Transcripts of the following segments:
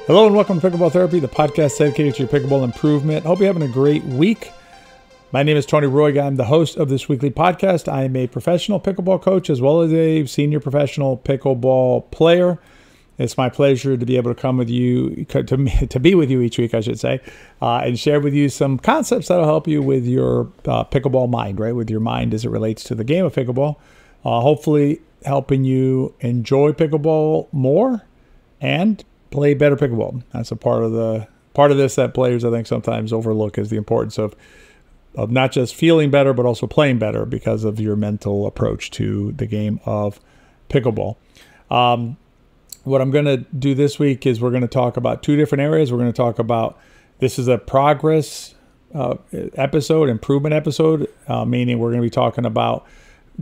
Hello and welcome to Pickleball Therapy, the podcast dedicated to your pickleball improvement. I hope you're having a great week. My name is Tony Roy. I'm the host of this weekly podcast. I am a professional pickleball coach as well as a senior professional pickleball player. It's my pleasure to be able to come with you, to be with you each week, I should say, and share with you some concepts that'll help you with your pickleball mind, right? With your mind as it relates to the game of pickleball. Hopefully helping you enjoy pickleball more and play better pickleball. That's a part of this that players I think sometimes overlook, is the importance of not just feeling better but also playing better because of your mental approach to the game of pickleball. What I'm going to do this week is we're going to talk about two different areas. We're going to talk about, this is a progress episode, improvement episode, meaning we're going to be talking about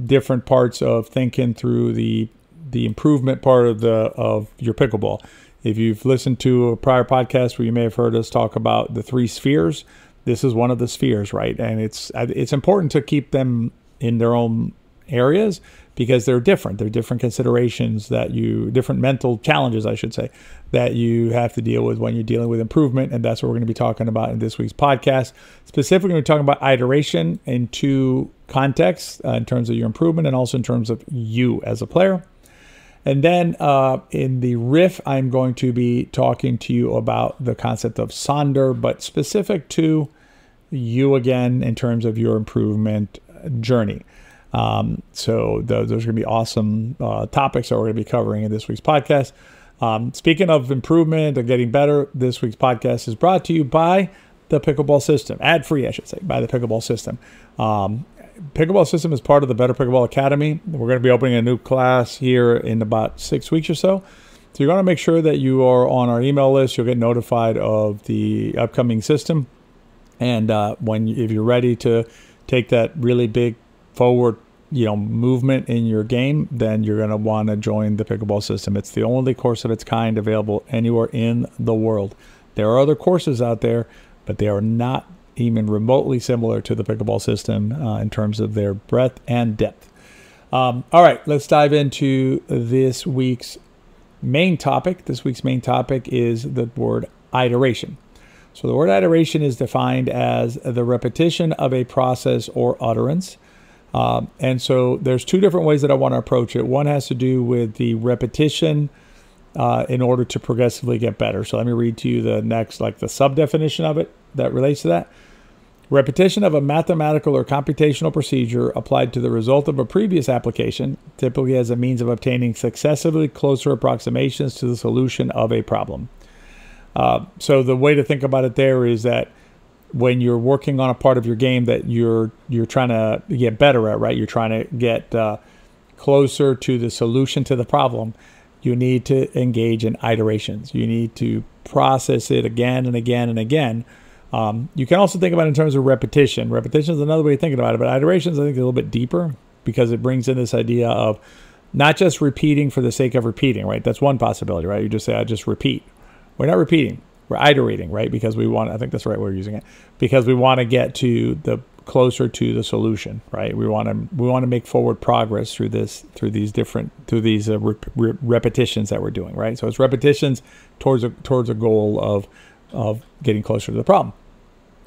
different parts of thinking through the improvement part of your pickleball. If you've listened to a prior podcast where you may have heard us talk about the three spheres, this is one of the spheres, right? And it's important to keep them in their own areas because they're different. They're different considerations different mental challenges, I should say, that you have to deal with when you're dealing with improvement. And that's what we're going to be talking about in this week's podcast. Specifically, we're talking about iteration in two contexts, in terms of your improvement and also in terms of you as a player. And then in the riff, I'm going to be talking to you about the concept of Sonder, but specific to you again in terms of your improvement journey. So those are going to be awesome topics that we're going to be covering in this week's podcast. Speaking of improvement and getting better, this week's podcast is brought to you by the Pickleball System. Ad-free, I should say, by the Pickleball System. Pickleball System is part of the Better Pickleball Academy. We're going to be opening a new class here in about 6 weeks or so. So you're going to make sure that you are on our email list. You'll get notified of the upcoming system. And if you're ready to take that really big forward, movement in your game, then you're going to want to join the Pickleball System. It's the only course of its kind available anywhere in the world. There are other courses out there, but they are not even remotely similar to the Pickleball System in terms of their breadth and depth. All right, let's dive into this week's main topic. This week's main topic is the word iteration. So the word iteration is defined as the repetition of a process or utterance. And so there's two different ways that I want to approach it. One has to do with the repetition in order to progressively get better. So let me read to you the next, the sub-definition of it that relates to that. Repetition of a mathematical or computational procedure applied to the result of a previous application, typically as a means of obtaining successively closer approximations to the solution of a problem. So the way to think about it there is that when you're working on a part of your game that you're trying to get better at, right? You're trying to get closer to the solution to the problem. You need to engage in iterations. You need to process it again and again and again. You can also think about it in terms of repetition. Repetition is another way of thinking about it, but iterations, I think, are a little bit deeper because it brings in this idea of not just repeating for the sake of repeating, right? That's one possibility, right? You just say, I just repeat. We're not repeating. We're iterating, right? Because I think that's the right way of using it, because we want to get to the closer to the solution, right? We want to make forward progress through these repetitions that we're doing, right? So it's repetitions towards a goal of getting closer to the problem.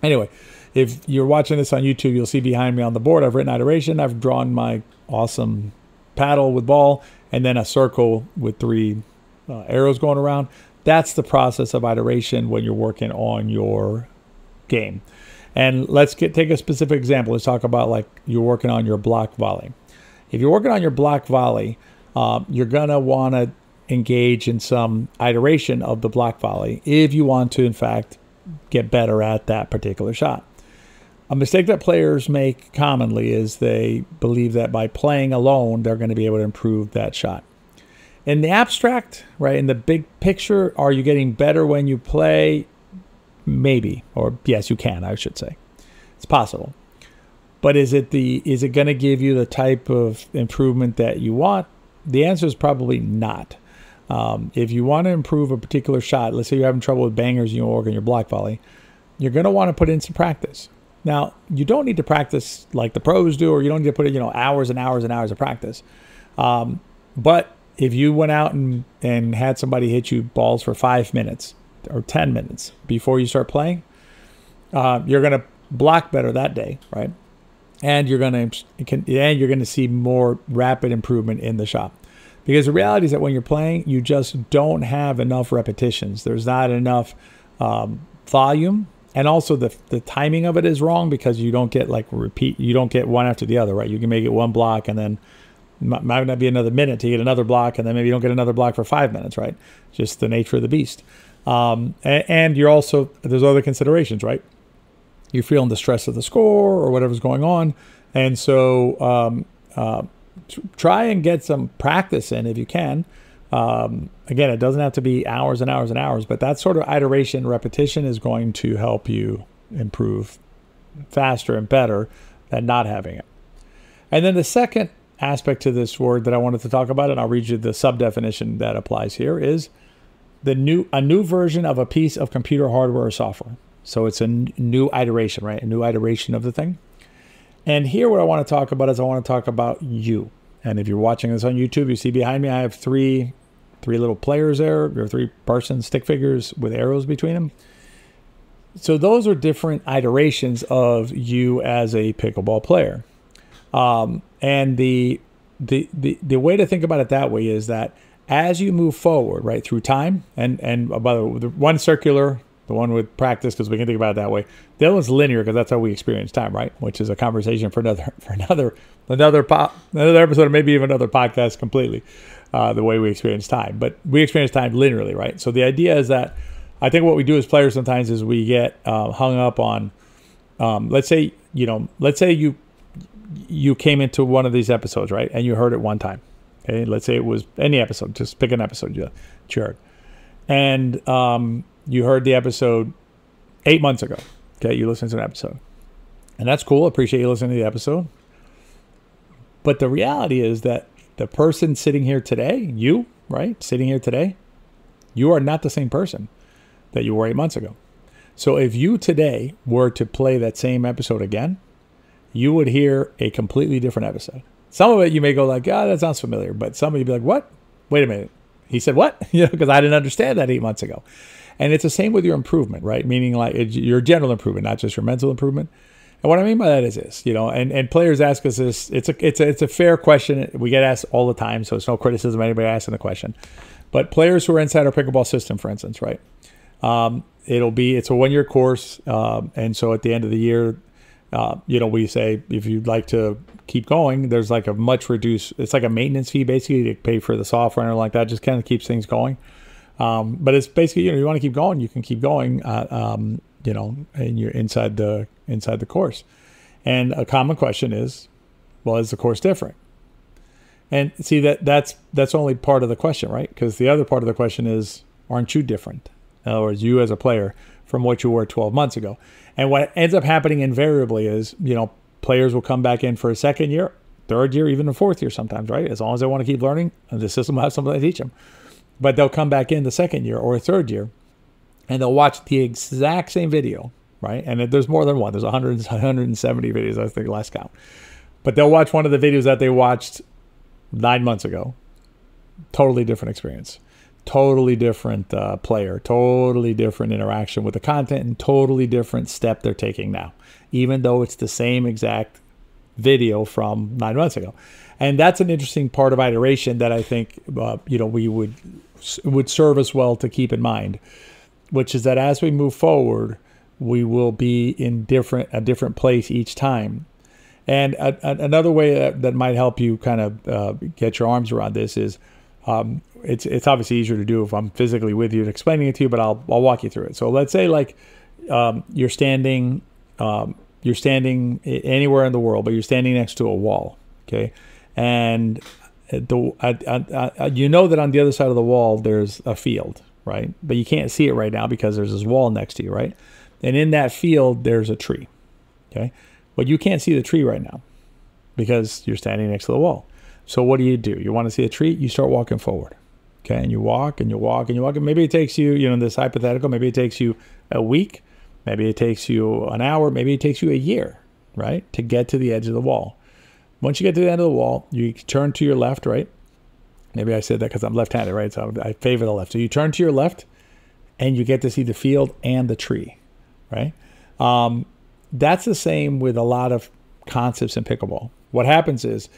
Anyway, if you're watching this on YouTube, you'll see behind me on the board, I've written iteration. I've drawn my awesome paddle with ball and then a circle with three arrows going around. That's the process of iteration when you're working on your game. And let's take a specific example. Let's talk about you're working on your block volley. If you're working on your block volley, you're going to want to engage in some iteration of the block volley if you want to, in fact, get better at that particular shot. A mistake that players make commonly is they believe that by playing alone, they're going to be able to improve that shot. In the abstract, right, in the big picture, are you getting better when you play? Maybe, or yes, you can, I should say. It's possible. But is it going to give you the type of improvement that you want? The answer is probably not. If you want to improve a particular shot, let's say you're having trouble with bangers and you work on your block volley, you're going to want to put in some practice. Now, you don't need to practice like the pros do, or you don't need to put in, hours and hours and hours of practice. But if you went out and had somebody hit you balls for 5 minutes or 10 minutes before you start playing, you're going to block better that day, right? And you're going to see more rapid improvement in the shot. Because the reality is that when you're playing, you just don't have enough repetitions. There's not enough volume, and also the timing of it is wrong because you don't get like repeat. You don't get one after the other, right? You can make it one block and then might not be another minute to get another block, and then maybe you don't get another block for 5 minutes, right? Just the nature of the beast. And you're also, there's other considerations, right? You're feeling the stress of the score or whatever's going on, and so try and get some practice in if you can. Again, it doesn't have to be hours and hours and hours, but that sort of iteration, repetition is going to help you improve faster and better than not having it. And then the second aspect to this word that I wanted to talk about, and I'll read you the sub-definition that applies here, is a new version of a piece of computer hardware or software. So it's a new iteration, right? A new iteration of the thing. And here what I want to talk about is I want to talk about you. And if you're watching this on YouTube, you see behind me I have three little players there, or 3-person stick figures with arrows between them. So those are different iterations of you as a pickleball player. And the way to think about it that way is that as you move forward, right, through time, and by the way, the one circular, the one with practice, because we can think about it that way. The other one's linear, because that's how we experience time, right? Which is a conversation for another episode, or maybe even another podcast completely. The way we experience time, but we experience time linearly, right? So the idea is that I think what we do as players sometimes is we get hung up on, let's say you came into one of these episodes, right, and you heard it one time. Okay, let's say it was any episode. Just pick an episode you heard, and you heard the episode 8 months ago. Okay, you listened to an episode, and that's cool. Appreciate you listening to the episode. But the reality is that the person sitting here today, you, right, sitting here today, you are not the same person that you were 8 months ago. So if you today were to play that same episode again, you would hear a completely different episode. Some of it you may go like, that sounds familiar. But some of you be like, what? Wait a minute. He said what? Because I didn't understand that 8 months ago. And it's the same with your improvement, right? Meaning like your general improvement, not just your mental improvement. And what I mean by that is this, and players ask us this. It's a fair question. We get asked all the time, so it's no criticism of anybody asking the question. But players who are inside our pickleball system, for instance, right? It's a 1-year course, and so at the end of the year, we say if you'd like to keep going, there's like a much reduced. It's like a maintenance fee basically to pay for the software and like that. Just kind of keeps things going. But it's basically you want to keep going, you can keep going. And you're inside the course. And a common question is, well, is the course different? And see that's only part of the question, right? Because the other part of the question is, aren't you different? In other words, you as a player from what you were 12 months ago. And what ends up happening invariably is, players will come back in for a second year, third year, even a fourth year sometimes, right? As long as they want to keep learning, and the system will have something to teach them. But they'll come back in the second year or a third year, and they'll watch the exact same video, right? And there's more than one. There's 170 videos, I think, last count. But they'll watch one of the videos that they watched 9 months ago. Totally different experience. Totally different player. Totally different interaction with the content, and totally different step they're taking now, even though it's the same exact video from 9 months ago. And that's an interesting part of iteration that I think we would serve us well to keep in mind, which is that as we move forward, we will be in a different place each time. And another way that might help you kind of get your arms around this is it's obviously easier to do if I'm physically with you and explaining it to you, but I'll walk you through it. So let's say like you're standing anywhere in the world, but you're standing next to a wall, okay? And you know that on the other side of the wall there's a field, right? But you can't see it right now because there's this wall next to you, right? And in that field there's a tree, okay? But you can't see the tree right now because you're standing next to the wall. So what do? You want to see a tree? You start walking forward, okay? And you walk and you walk and you walk. And maybe it takes you, in this hypothetical, maybe it takes you a week. Maybe it takes you an hour. Maybe it takes you a year, right, to get to the edge of the wall. Once you get to the end of the wall, you turn to your left, right? Maybe I said that because I'm left-handed, right? So I favor the left. So you turn to your left and you get to see the field and the tree, right? That's the same with a lot of concepts in pickleball. What happens is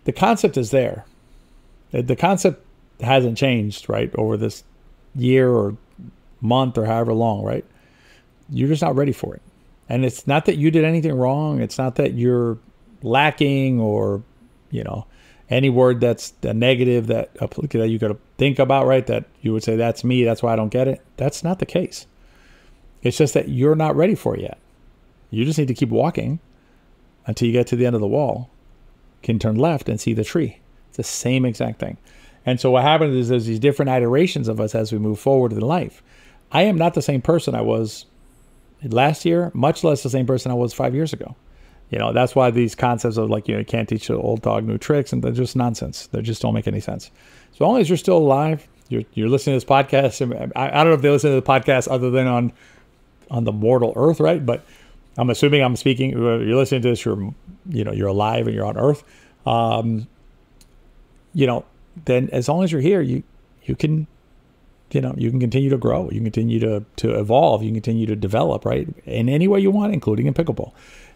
the concept is there. The concept hasn't changed, right, over this year or month or however long, right? You're just not ready for it. And it's not that you did anything wrong. It's not that you're lacking or, any word that's a negative that you got to think about, right? That you would say, that's me, that's why I don't get it. That's not the case. It's just that you're not ready for it yet. You just need to keep walking until you get to the end of the wall, can turn left and see the tree. It's the same exact thing. And so what happens is there's these different iterations of us as we move forward in life. I am not the same person I was last year, much less the same person I was 5 years ago. That's why these concepts of you can't teach an old dog new tricks, and they're just nonsense. They just don't make any sense. So long as you're still alive, you're listening to this podcast. I don't know if they listen to the podcast other than on the mortal earth, right? But I'm assuming I'm speaking. You're listening to this. You're alive and you're on Earth. Then as long as you're here, you can continue to grow. You can continue to evolve. You can continue to develop, right? In any way you want, including in pickleball.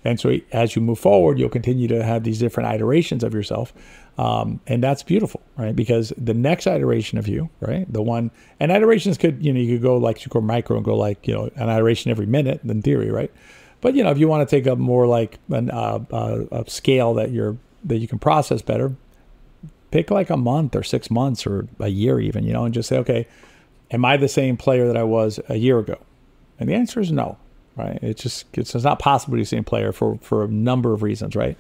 And so as you move forward, you'll continue to have these different iterations of yourself. And that's beautiful, right? Because the next iteration of you, right? And iterations could, you could go super micro and go an iteration every minute in theory, right? But, if you want to take a more a scale that you can process better, pick a month or 6 months or a year even, and just say, okay, am I the same player that I was a year ago? And the answer is no, right? It's not possible to be the same player for a number of reasons, right?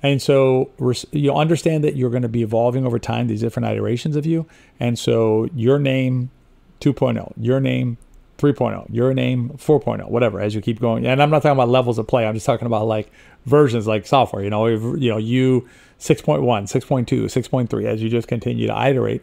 And so you understand that you're going to be evolving over time, these different iterations of you. And so your name 2.0, your name 3.0, your name 4.0, whatever, as you keep going. And I'm not talking about levels of play. I'm just talking about versions like software, you 6.1, 6.2, 6.3, as you just continue to iterate.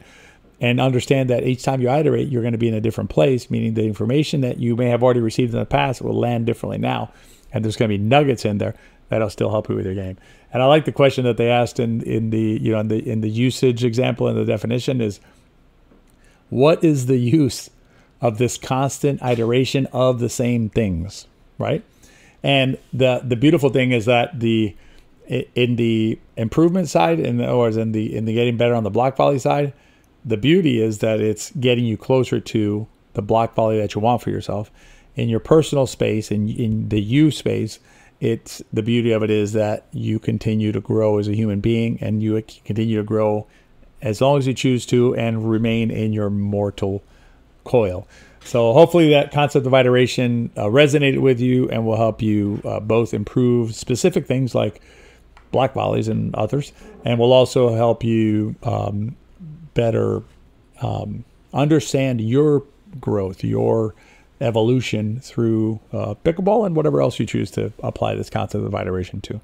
And understand that each time you iterate, you're going to be in a different place, meaning the information that you may have already received in the past will land differently now. And there's going to be nuggets in there that'll still help you with your game. And I like the question that they asked in the usage example and the definition is, what is the use of this constant iteration of the same things, right? And the beautiful thing is that in the improvement side, in the getting better on the block volley side, the beauty is that it's getting you closer to the block volley that you want for yourself. In your personal space, in the you space, it's the beauty of it is that you continue to grow as a human being, and you continue to grow as long as you choose to and remain in your mortal coil. So hopefully that concept of iteration resonated with you and will help you both improve specific things like block volleys and others, and will also help you better understand your growth, your evolution through pickleball and whatever else you choose to apply this concept of iteration to. All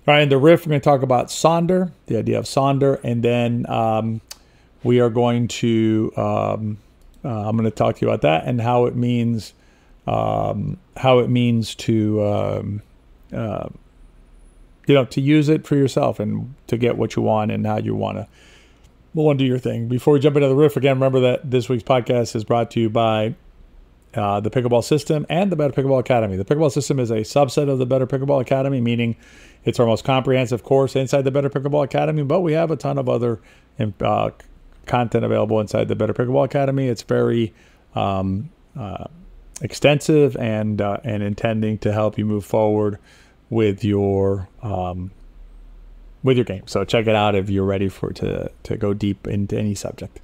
right, in the riff, we're going to talk about Sonder, the idea of Sonder, and then we are going to I'm going to talk to you about that and how it means to to use it for yourself and to get what you want and how you want to do your thing. Before we jump into the riff, again, remember that this week's podcast is brought to you by the Pickleball System and the Better Pickleball Academy. The Pickleball System is a subset of the Better Pickleball Academy, meaning it's our most comprehensive course inside the Better Pickleball Academy, but we have a ton of other content available inside the Better Pickleball Academy. It's very extensive and intending to help you move forward with your game. So check it out if you're ready to go deep into any subject.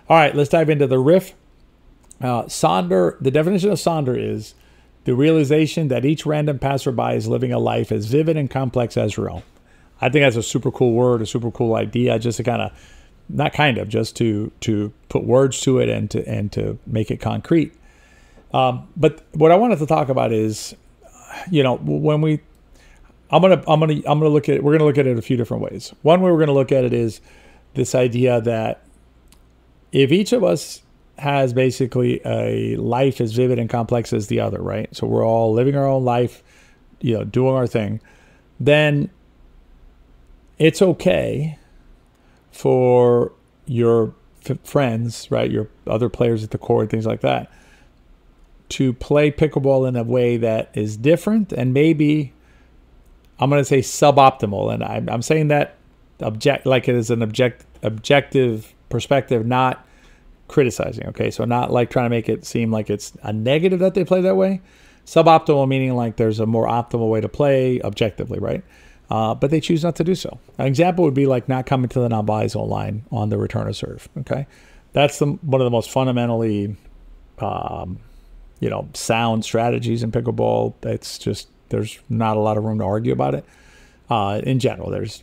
All right, let's dive into the riff. Sonder, the definition of Sonder is the realization that each random passerby is living a life as vivid and complex as your own. I think that's a super cool word, a super cool idea, just to just to put words to it and to make it concrete. But what I wanted to talk about is, when we're going to look at it a few different ways. One way we're going to look at it is this idea that if each of us has basically a life as vivid and complex as the other, right? So we're all living our own life, doing our thing, then it's okay for your friends, right? Your other players at the court, things like that, to play pickleball in a way that is different and maybe, I'm going to say, suboptimal. And I'm saying that like it is an objective perspective, not criticizing. Okay, so not like trying to make it seem like it's a negative that they play that way. Suboptimal meaning like there's a more optimal way to play objectively, right? But they choose not to do so. An example would be like not coming to the non-volley zone line on the return of serve. Okay, that's one of the most fundamentally, sound strategies in pickleball. It's just, there's not a lot of room to argue about it. In general, there's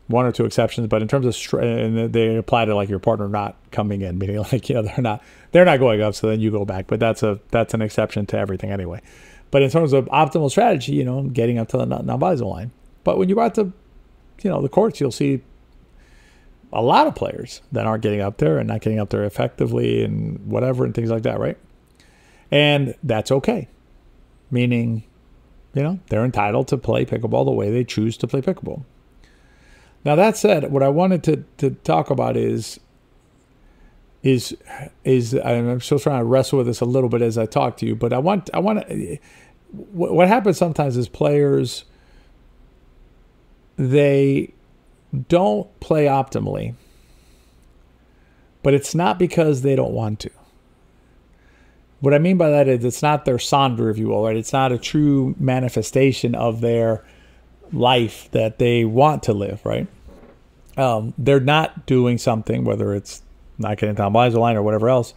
one or two exceptions, but in terms of and they apply to like your partner not coming in, meaning like they're not going up, so then you go back. But that's an exception to everything anyway. But in terms of optimal strategy, getting up to the non-volley zone line. But when you go out to the courts, you'll see a lot of players that aren't getting up there and not getting up there effectively and whatever and things like that, right? And that's okay, meaning they're entitled to play pickleball the way they choose to play pickleball. Now, that said, what I wanted to talk about is I'm still trying to wrestle with this a little bit as I talk to you, but I want to, what happens sometimes is players, they don't play optimally, but it's not because they don't want to. What I mean by that is it's not their Sonder, if you will, right? It's not a true manifestation of their life that they want to live, right? They're not doing something, whether it's not getting down by the line or whatever else,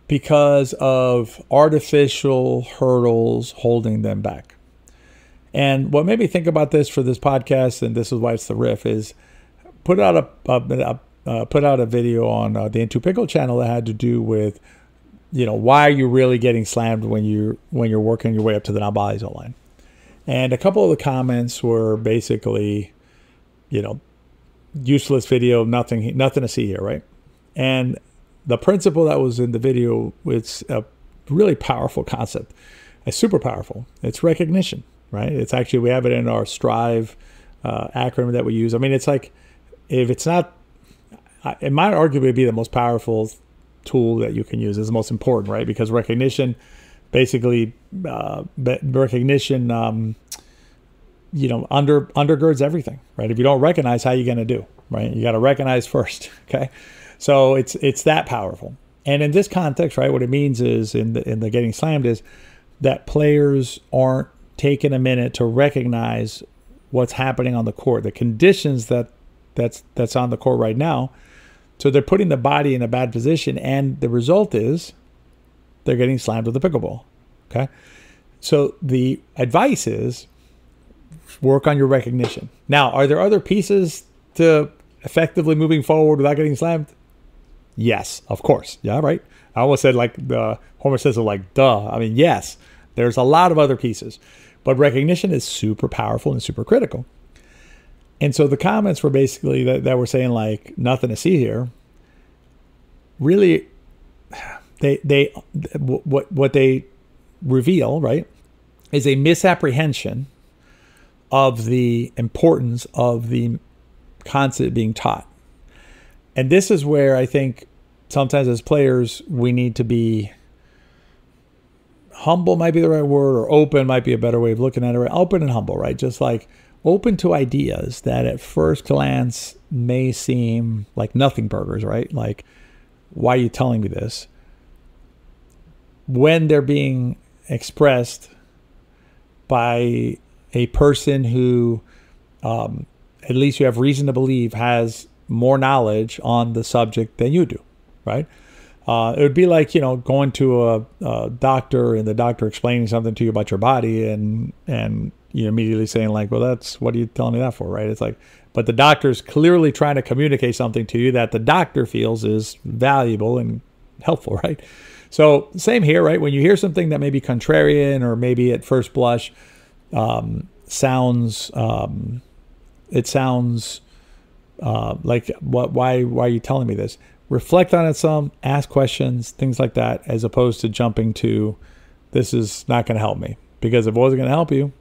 because of artificial hurdles holding them back. And what made me think about this for this podcast, and this is why it's the riff, is put out a video on the Into Pickle channel that had to do with why are you really getting slammed when you're working your way up to the non-volley zone line. And a couple of the comments were basically, useless video, nothing to see here, right? And the principle that was in the video, it's a really powerful concept. It's super powerful. It's recognition, right? It's actually, we have it in our Strive acronym that we use. I mean, it's like, if it's not, it might arguably be the most powerful tool that you can use. Is the most important, right? Because recognition, basically, recognition, undergirds everything, right? If you don't recognize, how are you going to do, right? You got to recognize first, okay? So it's that powerful. And in this context, right, what it means is in the getting slammed is that players aren't taking a minute to recognize what's happening on the court, the conditions that's on the court right now. So they're putting the body in a bad position, and the result is they're getting slammed with the pickleball, okay? So the advice is work on your recognition. Now, are there other pieces to effectively moving forward without getting slammed? Yes, of course. Yeah, right. I almost said like the Homer says, like, duh. I mean, yes, there's a lot of other pieces, but recognition is super powerful and super critical. And so the comments were basically that were saying like nothing to see here. Really, what they reveal, right, is a misapprehension of the importance of the concept being taught. And this is where I think sometimes as players, we need to be humble, might be the right word, or open might be a better way of looking at it. Right? Open and humble, right? Just like open to ideas that at first glance may seem like nothing burgers, right? Like, why are you telling me this? When they're being expressed by a person who, at least you have reason to believe, has more knowledge on the subject than you do, right? It would be like, going to a doctor and the doctor explaining something to you about your body and you immediately saying like, well, what are you telling me that for, right? It's like, but the doctor's clearly trying to communicate something to you that the doctor feels is valuable and helpful, right? So same here, right? When you hear something that may be contrarian or maybe at first blush sounds like, why are you telling me this? Reflect on it some, ask questions, things like that, as opposed to jumping to, this is not going to help me. Because if it wasn't going to help you,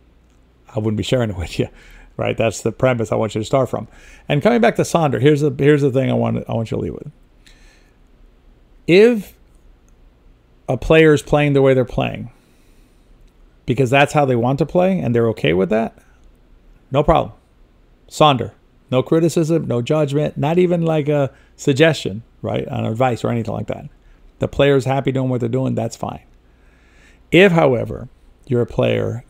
I wouldn't be sharing it with you, right? That's the premise I want you to start from. And coming back to Sonder, here's the thing I want you to leave with. If a player is playing the way they're playing because that's how they want to play and they're okay with that, no problem. Sonder. No criticism, no judgment, not even like a suggestion, right, on advice or anything like that. The player's happy doing what they're doing, that's fine. If, however, you're a player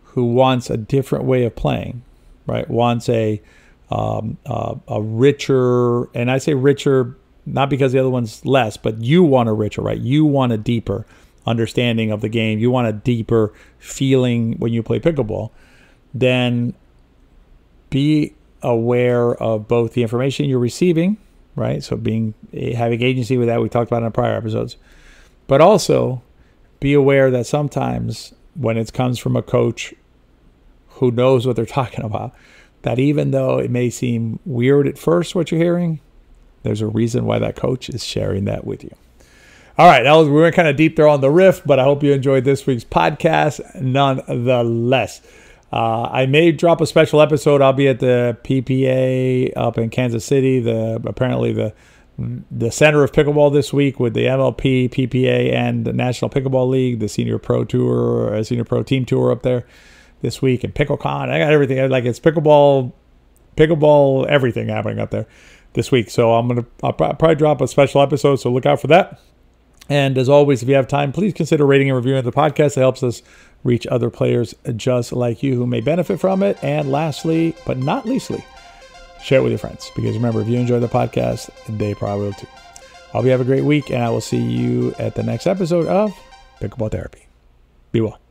who wants a different way of playing, right, wants a richer, and I say richer not because the other one's less, but you want a richer, right? You want a deeper understanding of the game. You want a deeper feeling when you play pickleball. Then be aware of both the information you're receiving, right? So having agency with that, we talked about in prior episodes, but also be aware that sometimes when it comes from a coach who knows what they're talking about, that even though it may seem weird at first what you're hearing, there's a reason why that coach is sharing that with you. All right, we went kind of deep there on the riff, but I hope you enjoyed this week's podcast nonetheless. I may drop a special episode. I'll be at the PPA up in Kansas City, apparently the center of pickleball this week with the MLP, PPA, and the National Pickleball League, the Senior Pro Tour, Senior Pro Team Tour up there this week, and PickleCon. I got everything. Like, it's pickleball, everything happening up there this week. So I'll probably drop a special episode, so look out for that. And as always, if you have time, please consider rating and reviewing the podcast. It helps us reach other players just like you who may benefit from it. And lastly, but not leastly, share it with your friends. Because remember, if you enjoy the podcast, they probably will too. I hope you have a great week, and I will see you at the next episode of Pickleball Therapy. Be well.